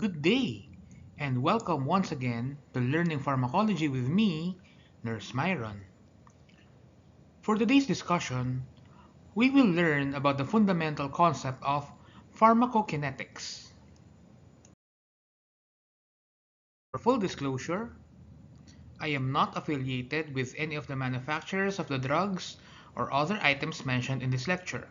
Good day, and welcome once again to Learning Pharmacology with me, Nurse Myron. For today's discussion, we will learn about the fundamental concept of pharmacokinetics. For full disclosure, I am not affiliated with any of the manufacturers of the drugs or other items mentioned in this lecture.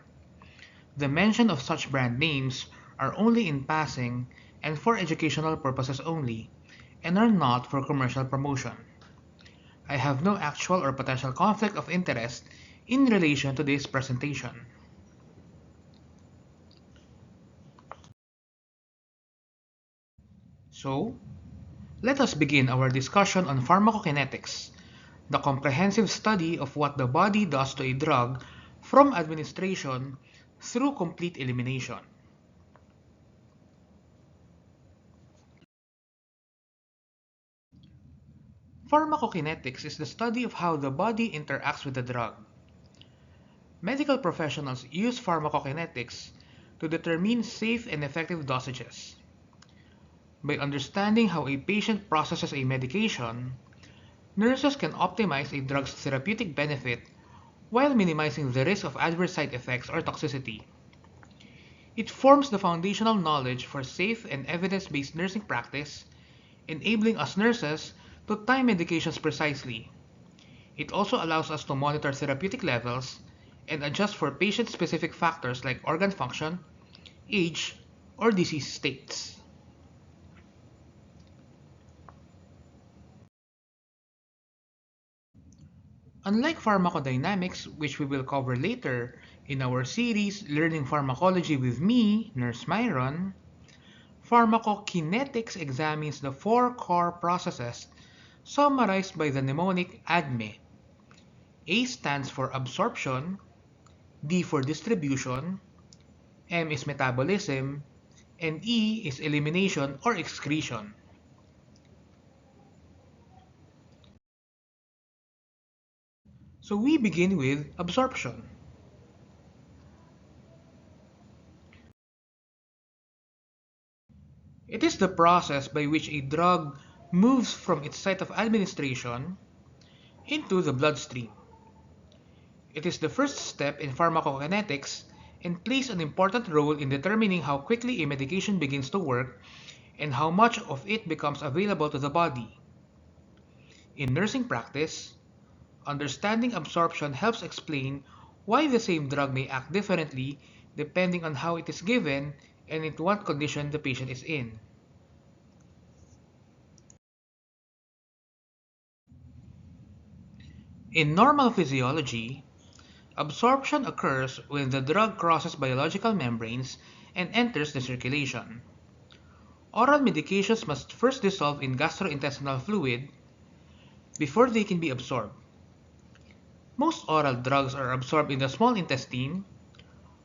The mention of such brand names are only in passing and for educational purposes only, and are not for commercial promotion. I have no actual or potential conflict of interest in relation to this presentation. So, let us begin our discussion on pharmacokinetics, the comprehensive study of what the body does to a drug from administration through complete elimination. Pharmacokinetics is the study of how the body interacts with the drug. Medical professionals use pharmacokinetics to determine safe and effective dosages. By understanding how a patient processes a medication, nurses can optimize a drug's therapeutic benefit while minimizing the risk of adverse side effects or toxicity. It forms the foundational knowledge for safe and evidence-based nursing practice, enabling us nurses to time medications precisely. It also allows us to monitor therapeutic levels and adjust for patient-specific factors like organ function, age, or disease states. Unlike pharmacodynamics, which we will cover later in our series Learning Pharmacology with me, Nurse Myron, pharmacokinetics examines the four core processes summarized by the mnemonic ADME. A stands for absorption, D for distribution, M is metabolism, and E is elimination or excretion. So we begin with absorption. It is the process by which a drug moves from its site of administration into the bloodstream. It is the first step in pharmacokinetics and plays an important role in determining how quickly a medication begins to work and how much of it becomes available to the body. In nursing practice, understanding absorption helps explain why the same drug may act differently depending on how it is given and in what condition the patient is in. In normal physiology, absorption occurs when the drug crosses biological membranes and enters the circulation. Oral medications must first dissolve in gastrointestinal fluid before they can be absorbed. Most oral drugs are absorbed in the small intestine,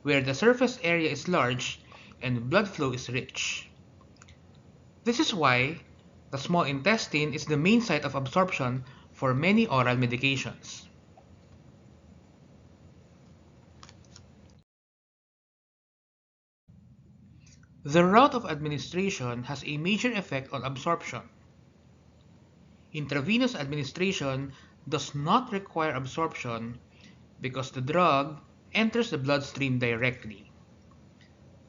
where the surface area is large and blood flow is rich. This is why the small intestine is the main site of absorption for many oral medications. The route of administration has a major effect on absorption. Intravenous administration does not require absorption because the drug enters the bloodstream directly.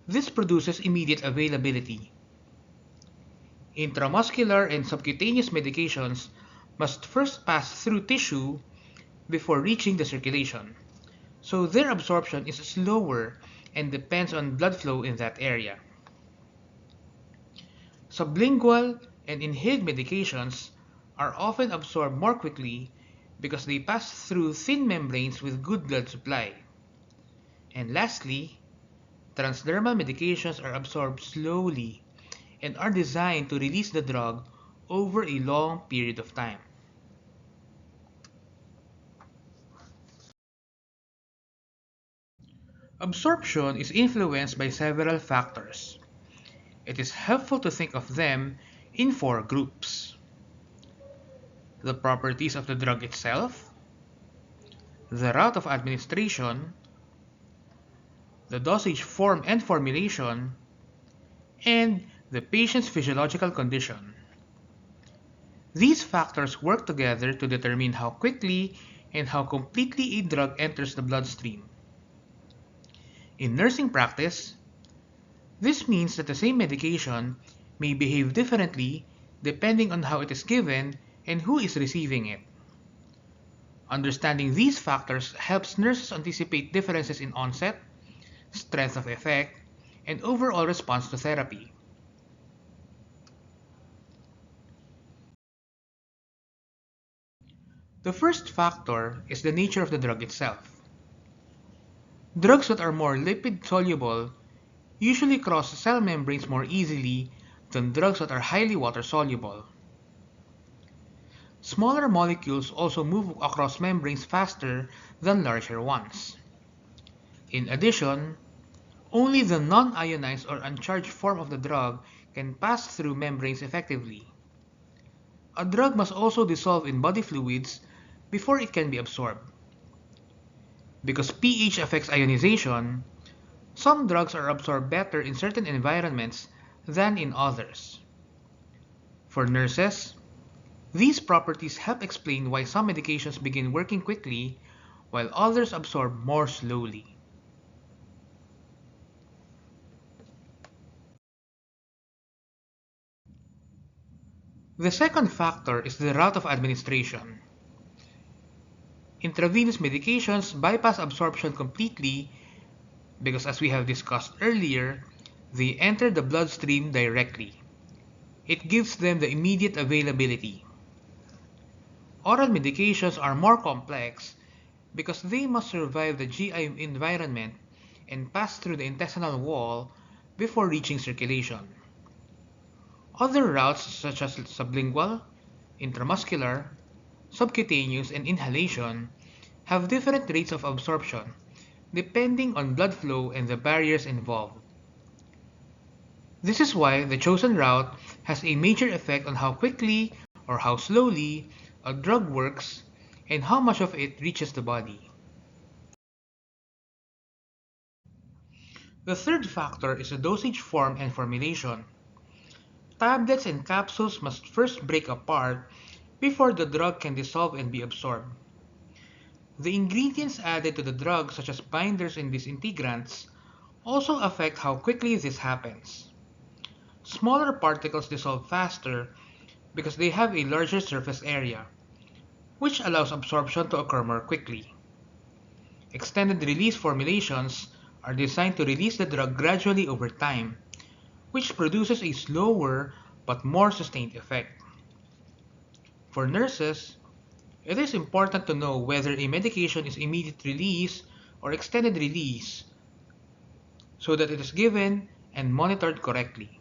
This produces immediate availability. Intramuscular and subcutaneous medications must first pass through tissue before reaching the circulation, so their absorption is slower and depends on blood flow in that area. Sublingual and inhaled medications are often absorbed more quickly because they pass through thin membranes with good blood supply. And lastly, transdermal medications are absorbed slowly and are designed to release the drug over a long period of time. Absorption is influenced by several factors. It is helpful to think of them in four groups: the properties of the drug itself, the route of administration, the dosage form and formulation, and the patient's physiological condition. These factors work together to determine how quickly and how completely a drug enters the bloodstream. In nursing practice, this means that the same medication may behave differently depending on how it is given and who is receiving it. Understanding these factors helps nurses anticipate differences in onset, strength of effect, and overall response to therapy. The first factor is the nature of the drug itself. Drugs that are more lipid-soluble usually cross cell membranes more easily than drugs that are highly water-soluble. Smaller molecules also move across membranes faster than larger ones. In addition, only the non-ionized or uncharged form of the drug can pass through membranes effectively. A drug must also dissolve in body fluids before it can be absorbed. Because pH affects ionization, some drugs are absorbed better in certain environments than in others. For nurses, these properties help explain why some medications begin working quickly while others absorb more slowly. The second factor is the route of administration. Intravenous medications bypass absorption completely because, as we have discussed earlier, they enter the bloodstream directly. It gives them the immediate availability. Oral medications are more complex because they must survive the GI environment and pass through the intestinal wall before reaching circulation. Other routes such as sublingual, intramuscular, subcutaneous, and inhalation have different rates of absorption depending on blood flow and the barriers involved. This is why the chosen route has a major effect on how quickly or how slowly a drug works and how much of it reaches the body. The third factor is the dosage form and formulation. Tablets and capsules must first break apart before the drug can dissolve and be absorbed. The ingredients added to the drug, such as binders and disintegrants, also affect how quickly this happens. Smaller particles dissolve faster because they have a larger surface area, which allows absorption to occur more quickly. Extended release formulations are designed to release the drug gradually over time, which produces a slower but more sustained effect. For nurses, it is important to know whether a medication is immediate release or extended release so that it is given and monitored correctly.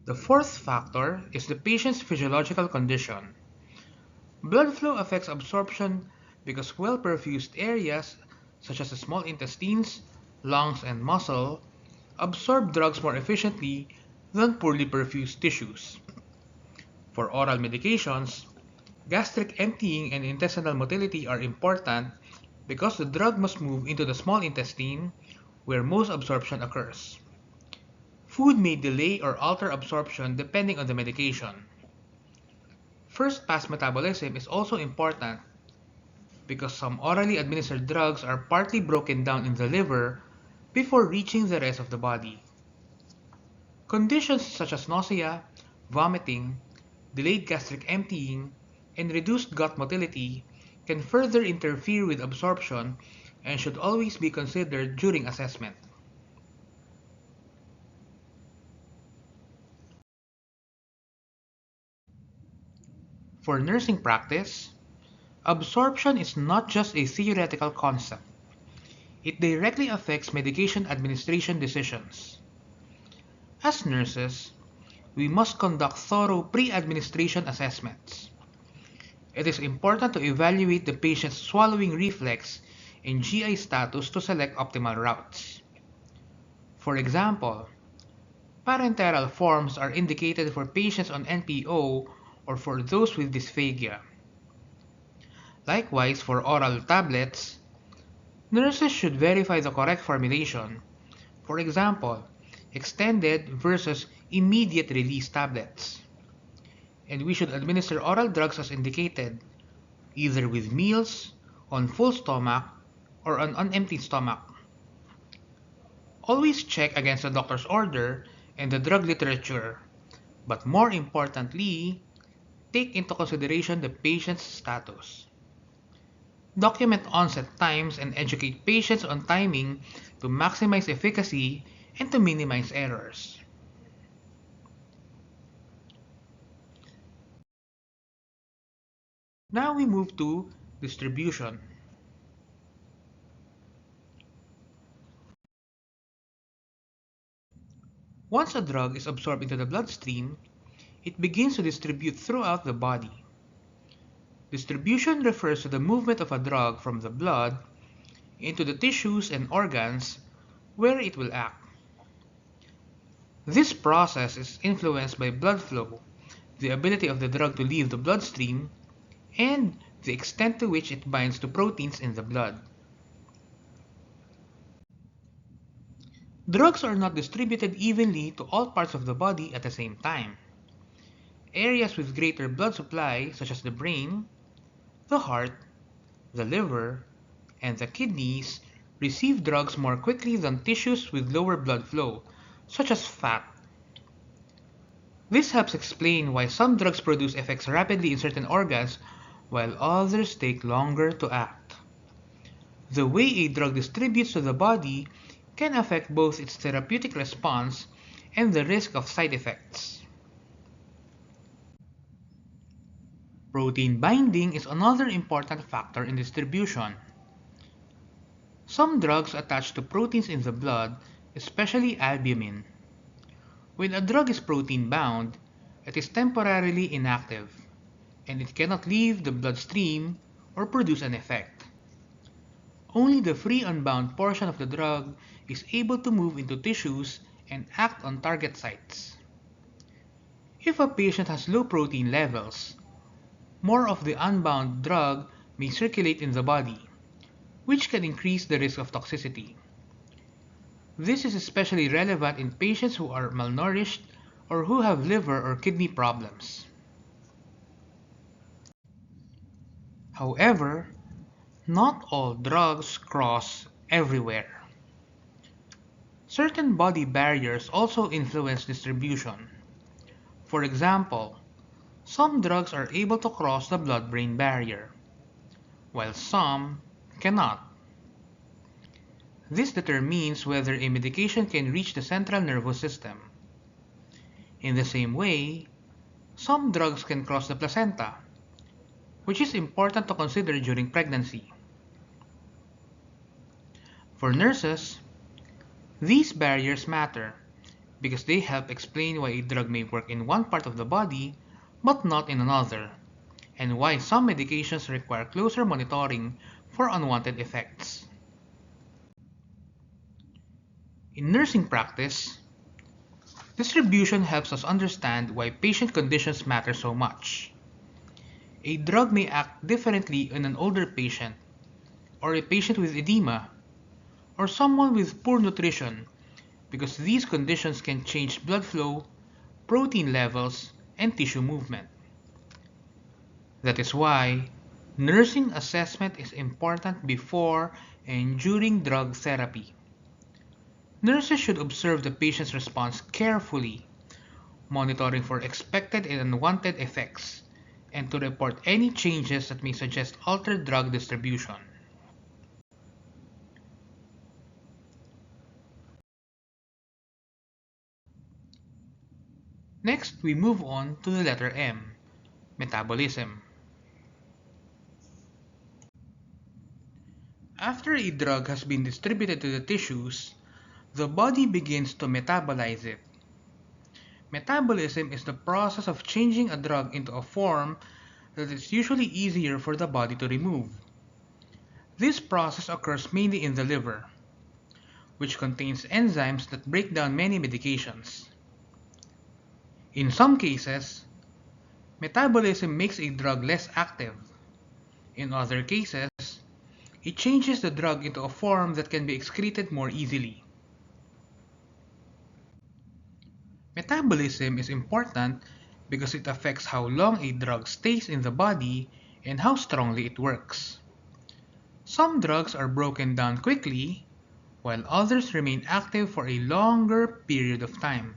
The fourth factor is the patient's physiological condition. Blood flow affects absorption because well-perfused areas, such as the small intestines, lungs, and muscle, absorb drugs more efficiently than poorly perfused tissues. For oral medications, gastric emptying and intestinal motility are important because the drug must move into the small intestine where most absorption occurs. Food may delay or alter absorption depending on the medication. First-pass metabolism is also important because some orally administered drugs are partly broken down in the liver before reaching the rest of the body. Conditions such as nausea, vomiting, delayed gastric emptying, and reduced gut motility can further interfere with absorption and should always be considered during assessment. For nursing practice, absorption is not just a theoretical concept. It directly affects medication administration decisions. As nurses, we must conduct thorough pre-administration assessments. It is important to evaluate the patient's swallowing reflex and GI status to select optimal routes. For example, parenteral forms are indicated for patients on NPO or for those with dysphagia. Likewise, for oral tablets, nurses should verify the correct formulation, For example, extended versus immediate release tablets. And we should administer oral drugs as indicated, either with meals, on full stomach, or on an empty stomach. Always check against the doctor's order and the drug literature, but more importantly, take into consideration the patient's status. Document onset times and educate patients on timing to maximize efficacy and to minimize errors. Now we move to distribution. Once a drug is absorbed into the bloodstream, it begins to distribute throughout the body. Distribution refers to the movement of a drug from the blood into the tissues and organs where it will act. This process is influenced by blood flow, the ability of the drug to leave the bloodstream, and the extent to which it binds to proteins in the blood. Drugs are not distributed evenly to all parts of the body at the same time. Areas with greater blood supply, such as the brain, the heart, the liver, and the kidneys, receive drugs more quickly than tissues with lower blood flow, such as fat. This helps explain why some drugs produce effects rapidly in certain organs while others take longer to act. The way a drug distributes to the body can affect both its therapeutic response and the risk of side effects. Protein binding is another important factor in distribution. Some drugs attach to proteins in the blood, especially albumin. When a drug is protein bound, it is temporarily inactive, and it cannot leave the bloodstream or produce an effect. Only the free unbound portion of the drug is able to move into tissues and act on target sites. If a patient has low protein levels, more of the unbound drug may circulate in the body, which can increase the risk of toxicity. This is especially relevant in patients who are malnourished or who have liver or kidney problems. However, not all drugs cross everywhere. Certain body barriers also influence distribution. For example, some drugs are able to cross the blood-brain barrier, while some cannot. This determines whether a medication can reach the central nervous system. In the same way, some drugs can cross the placenta, which is important to consider during pregnancy. For nurses, these barriers matter because they help explain why a drug may work in one part of the body but not in another, and why some medications require closer monitoring for unwanted effects. In nursing practice, distribution helps us understand why patient conditions matter so much. A drug may act differently in an older patient, or a patient with edema, or someone with poor nutrition, because these conditions can change blood flow, protein levels, and tissue movement. That is why nursing assessment is important before and during drug therapy. Nurses should observe the patient's response carefully, monitoring for expected and unwanted effects, and to report any changes that may suggest altered drug distribution. Next, we move on to the letter M, metabolism. After a drug has been distributed to the tissues, the body begins to metabolize it. Metabolism is the process of changing a drug into a form that is usually easier for the body to remove. This process occurs mainly in the liver, which contains enzymes that break down many medications. In some cases, metabolism makes a drug less active. In other cases, it changes the drug into a form that can be excreted more easily. Metabolism is important because it affects how long a drug stays in the body and how strongly it works. Some drugs are broken down quickly, while others remain active for a longer period of time.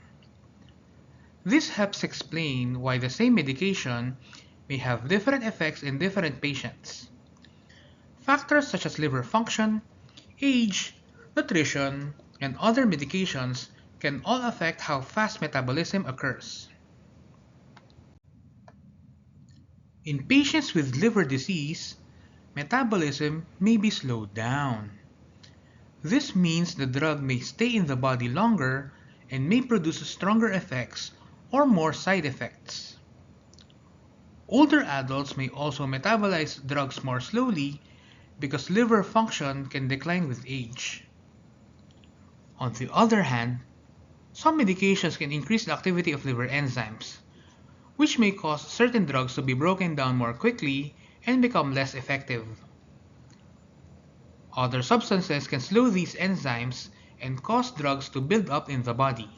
This helps explain why the same medication may have different effects in different patients. Factors such as liver function, age, nutrition, and other medications can all affect how fast metabolism occurs. In patients with liver disease, metabolism may be slowed down. This means the drug may stay in the body longer and may produce stronger effects or more side effects. Older adults may also metabolize drugs more slowly because liver function can decline with age. On the other hand, some medications can increase the activity of liver enzymes, which may cause certain drugs to be broken down more quickly and become less effective. Other substances can slow these enzymes and cause drugs to build up in the body.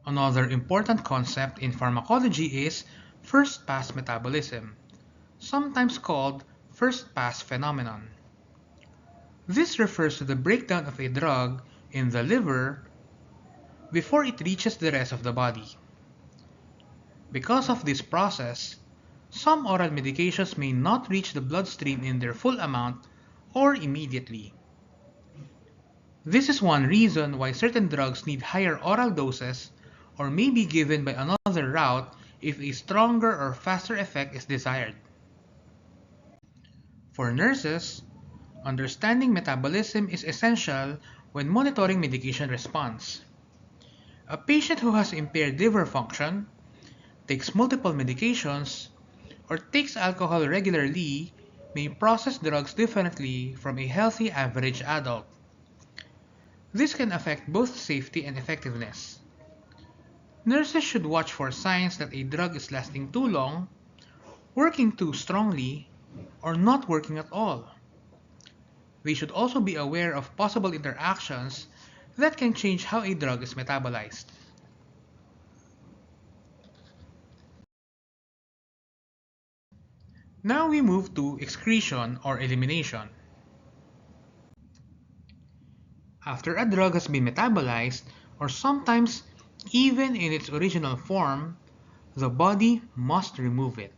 Another important concept in pharmacology is first-pass metabolism, sometimes called first-pass phenomenon. This refers to the breakdown of a drug in the liver before it reaches the rest of the body. Because of this process, some oral medications may not reach the bloodstream in their full amount or immediately. This is one reason why certain drugs need higher oral doses or may be given by another route if a stronger or faster effect is desired. For nurses, understanding metabolism is essential when monitoring medication response. A patient who has impaired liver function, takes multiple medications, or takes alcohol regularly may process drugs differently from a healthy average adult. This can affect both safety and effectiveness. Nurses should watch for signs that a drug is lasting too long, working too strongly, or not working at all. They should also be aware of possible interactions that can change how a drug is metabolized. Now we move to excretion or elimination. After a drug has been metabolized, or sometimes even in its original form, the body must remove it.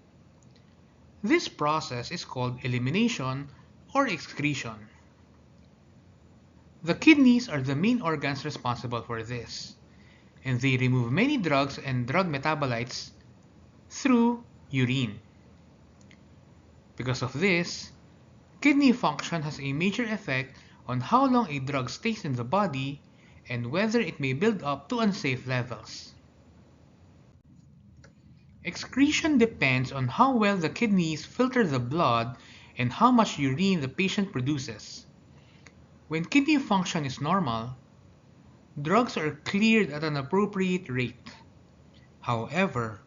This process is called elimination or excretion. The kidneys are the main organs responsible for this, and they remove many drugs and drug metabolites through urine. Because of this, kidney function has a major effect on how long a drug stays in the body and whether it may build up to unsafe levels. Excretion depends on how well the kidneys filter the blood and how much urine the patient produces. When kidney function is normal, drugs are cleared at an appropriate rate. However,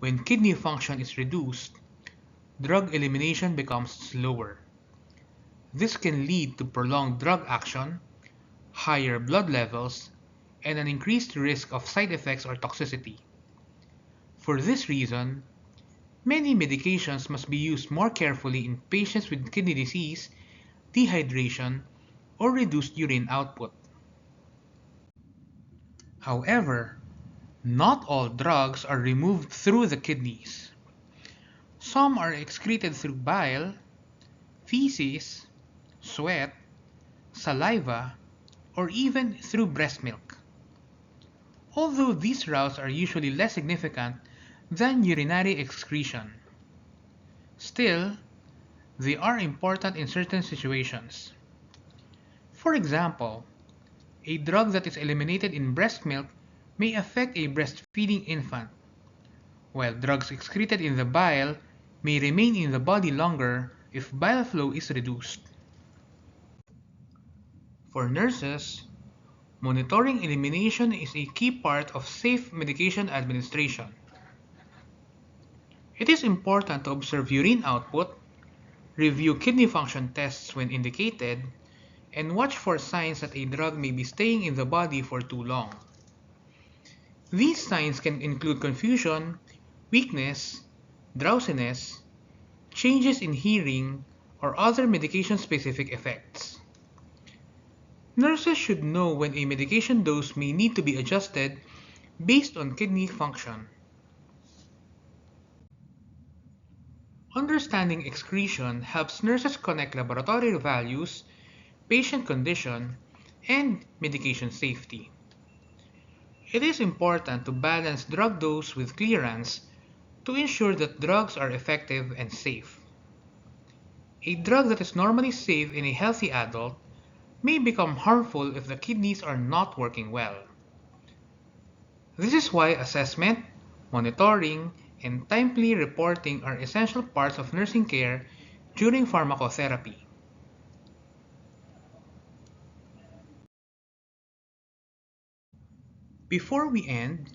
when kidney function is reduced, drug elimination becomes slower. This can lead to prolonged drug action, higher blood levels, and an increased risk of side effects or toxicity. For this reason, many medications must be used more carefully in patients with kidney disease, dehydration, or reduced urine output. However, not all drugs are removed through the kidneys. Some are excreted through bile, feces, sweat, saliva, or even through breast milk. Although these routes are usually less significant than urinary excretion, still, they are important in certain situations. For example, a drug that is eliminated in breast milk may affect a breastfeeding infant, while drugs excreted in the bile may remain in the body longer if bile flow is reduced. For nurses, monitoring elimination is a key part of safe medication administration. It is important to observe urine output, review kidney function tests when indicated, and watch for signs that a drug may be staying in the body for too long. These signs can include confusion, weakness, drowsiness, changes in hearing, or other medication-specific effects. Nurses should know when a medication dose may need to be adjusted based on kidney function. Understanding excretion helps nurses connect laboratory values, patient condition, and medication safety. It is important to balance drug dose with clearance to ensure that drugs are effective and safe. A drug that is normally safe in a healthy adult may become harmful if the kidneys are not working well. This is why assessment, monitoring, and timely reporting are essential parts of nursing care during pharmacotherapy. Before we end,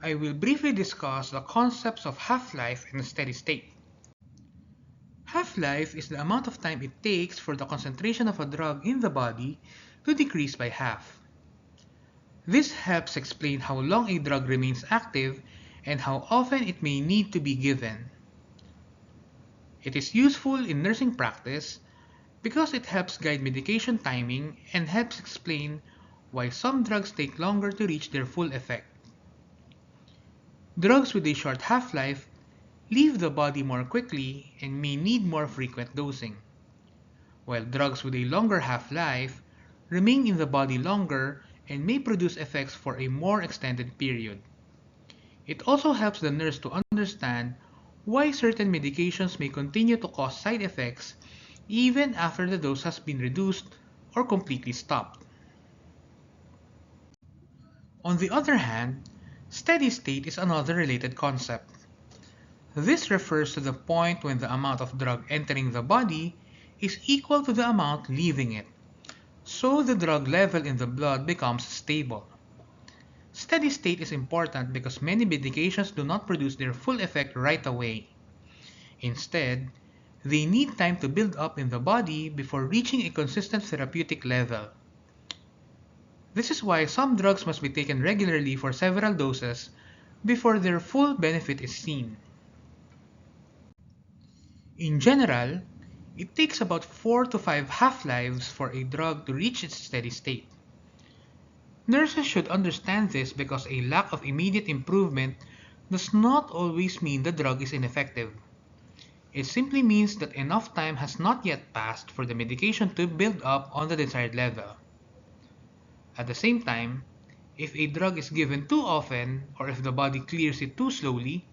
I will briefly discuss the concepts of half-life and steady state. Half-life is the amount of time it takes for the concentration of a drug in the body to decrease by half. This helps explain how long a drug remains active and how often it may need to be given. It is useful in nursing practice because it helps guide medication timing and helps explain why some drugs take longer to reach their full effect. Drugs with a short half-life leave the body more quickly and may need more frequent dosing, while drugs with a longer half-life remain in the body longer and may produce effects for a more extended period. It also helps the nurse to understand why certain medications may continue to cause side effects even after the dose has been reduced or completely stopped. On the other hand, steady state is another related concept. This refers to the point when the amount of drug entering the body is equal to the amount leaving it, so the drug level in the blood becomes stable. Steady state is important because many medications do not produce their full effect right away. Instead, they need time to build up in the body before reaching a consistent therapeutic level. This is why some drugs must be taken regularly for several doses before their full benefit is seen. In general, it takes about 4 to 5 half-lives for a drug to reach its steady state. Nurses should understand this because a lack of immediate improvement does not always mean the drug is ineffective. It simply means that enough time has not yet passed for the medication to build up on the desired level. At the same time, if a drug is given too often or if the body clears it too slowly,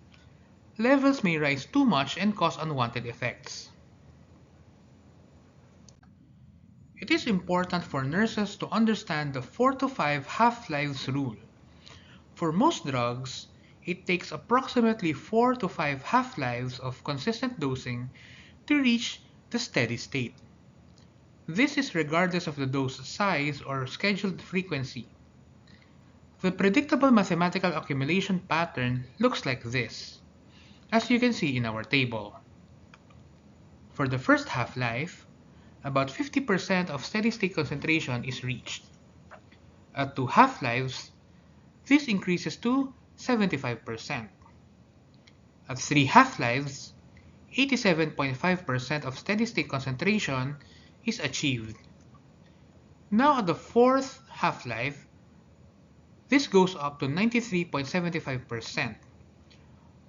levels may rise too much and cause unwanted effects. It is important for nurses to understand the 4 to 5 half-lives rule. For most drugs, it takes approximately 4 to 5 half-lives of consistent dosing to reach the steady state. This is regardless of the dose size or scheduled frequency. The predictable mathematical accumulation pattern looks like this, as you can see in our table. For the first half-life, about 50% of steady-state concentration is reached. At 2 half-lives, this increases to 75%. At 3 half-lives, 87.5% of steady-state concentration is achieved. Now at the 4th half-life, this goes up to 93.75%,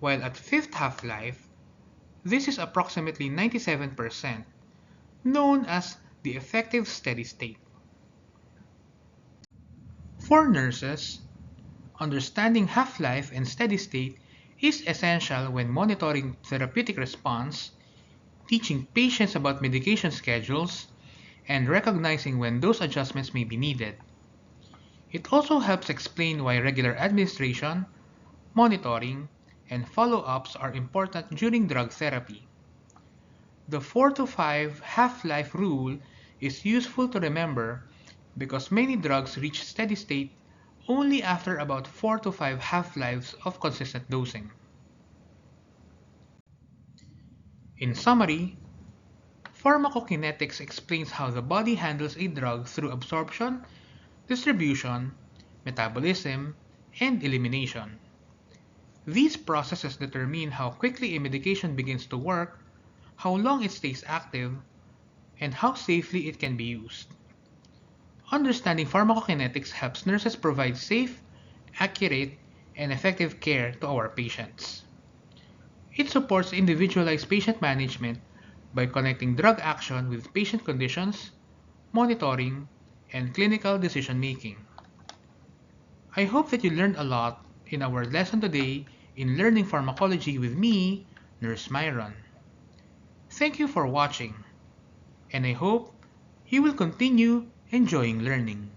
while at 5th half-life, this is approximately 97%, known as the effective steady state. For nurses, understanding half-life and steady state is essential when monitoring therapeutic response, teaching patients about medication schedules, and recognizing when dose adjustments may be needed. It also helps explain why regular administration, monitoring, and follow-ups are important during drug therapy. The 4 to 5 half-life rule is useful to remember because many drugs reach steady state only after about 4 to 5 half-lives of consistent dosing. In summary, Pharmacokinetics explains how the body handles a drug through absorption, distribution, metabolism, and elimination. These processes determine how quickly a medication begins to work, how long it stays active, and how safely it can be used. Understanding pharmacokinetics helps nurses provide safe, accurate, and effective care to our patients. It supports individualized patient management by connecting drug action with patient conditions, monitoring, and clinical decision-making. I hope that you learned a lot in our lesson today in Learning Pharmacology with me, Nurse Myron. Thank you for watching, and I hope you will continue enjoying learning.